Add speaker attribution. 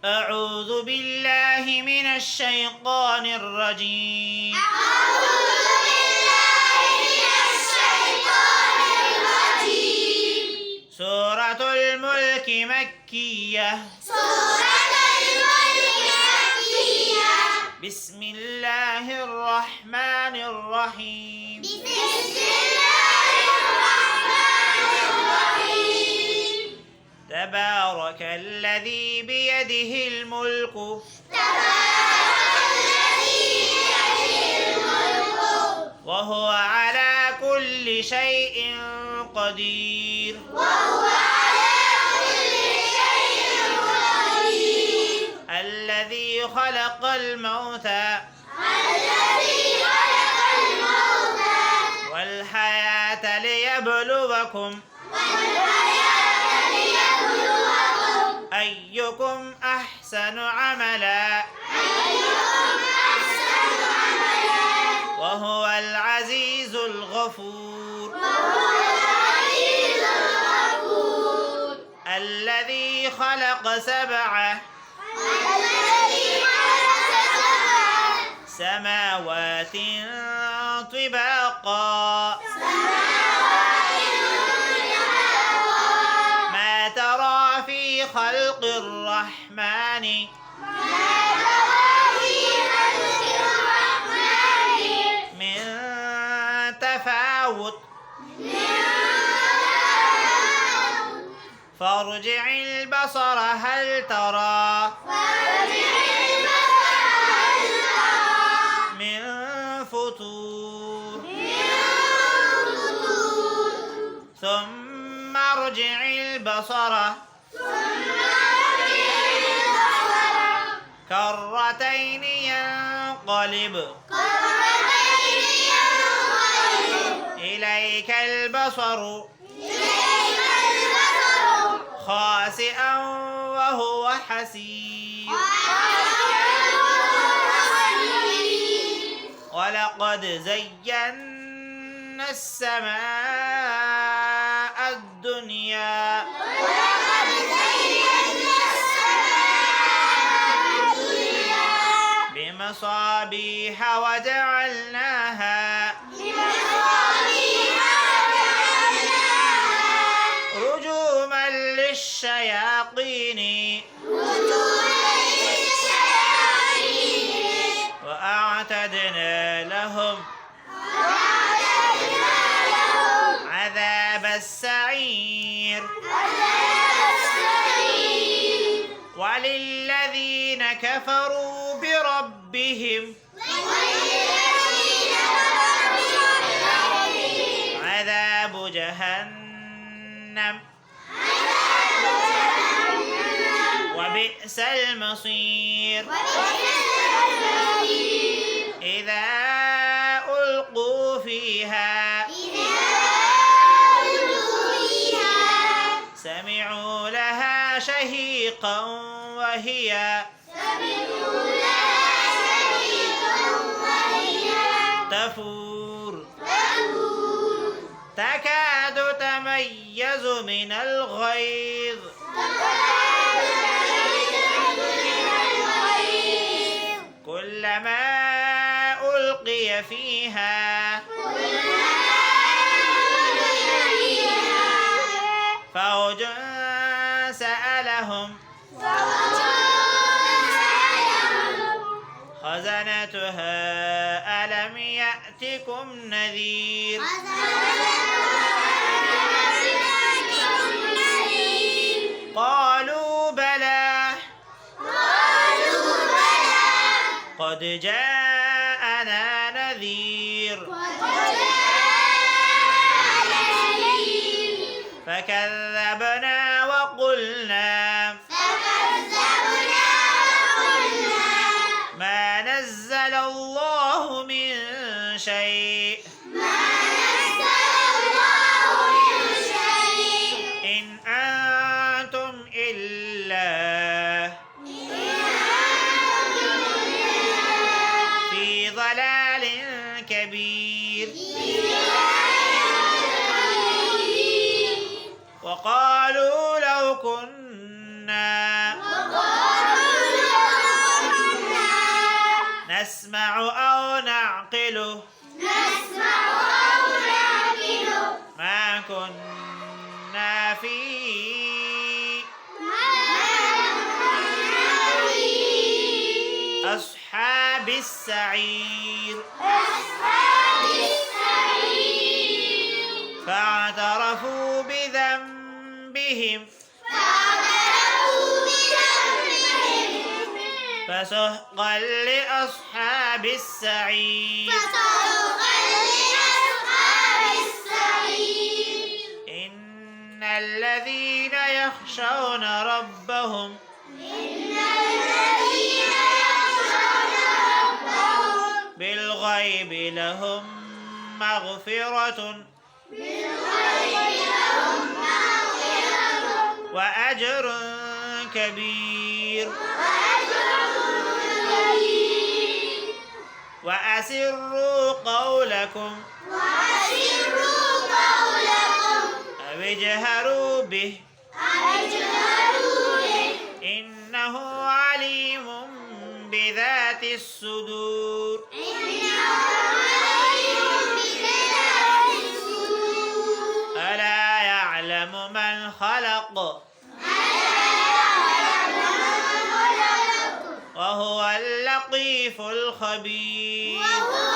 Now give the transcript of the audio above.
Speaker 1: أعوذ بالله من الشيطان الرجيم.
Speaker 2: أعوذ بالله من الشيطان الرجيم.
Speaker 1: سورة الملك مكية.
Speaker 2: سورة الملك مكية.
Speaker 1: بسم الله الرحمن الرحيم.
Speaker 2: بسم الله الرحمن الرحيم.
Speaker 1: تبارك الذي بيده الملك
Speaker 2: تبارك الذي بيده الملك
Speaker 1: وهو على كل شيء قدير.
Speaker 2: وهو على كل شيء قدير.
Speaker 1: الذي خلق الموت
Speaker 2: الذي خلق الموت
Speaker 1: والحياة ليبلوكم
Speaker 2: ليبلوكم
Speaker 1: أيكم أحسن عملا
Speaker 2: أحسن عملا
Speaker 1: وهو العزيز الغفور.
Speaker 2: وهو العزيز الغفور.
Speaker 1: الذي خلق سبع
Speaker 2: الذي خلق سبع
Speaker 1: سماوات طباقا ما ترى في خلق الرحمن من تفاوت فارجع البصر هل ترى من فطور ثم ارجع البصر كرتين ينقلب إليك البصر خاسئا وهو حسير. ولقد زينا السماء الدنيا بمصابيح وجعلناها رجوما للشياطين وأعتدنا لهم عذاب السعير. وللذين كفروا بربهم عذاب جهنم وبئس المصير. إذا ألقوا فيها سمعوا لها شهيقا وهي تفور تكاد تميز من الغيظ كلما ألقي فيها فوج سألهم خزنتها ألم يأتكم نذير قالوا بلى قد جاءنا نذير فكذبنا وقلنا ما نزل الله من شيء إن أنتم إلا في ضلال كبير. وقالوا لو كنا نسمع أو نعقل
Speaker 2: نسمع أو نعقل
Speaker 1: ما كنا في أصحاب السعير
Speaker 2: أصحاب السعير
Speaker 1: فاعترفوا بذنبهم
Speaker 2: فاعترفوا بذنبهم
Speaker 1: فسحقا لأصحاب السعير
Speaker 2: فسحقا لأصحاب السعير
Speaker 1: إن الذين يخشون ربهم
Speaker 2: إن الذين يخشون ربهم
Speaker 1: بالغيب لهم مغفرة
Speaker 2: بالغيب لهم مغفرة
Speaker 1: وأجر كبير
Speaker 2: وأجر كبير
Speaker 1: وأسروا قولكم
Speaker 2: وأسروا قولكم
Speaker 1: أو اجهروا به
Speaker 2: أجهروا به
Speaker 1: إنه عليم بذات الصدور
Speaker 2: إنه عليم بذات الصدور
Speaker 1: ألا يعلم من خلق وهو اللطيف الخبير
Speaker 2: وهو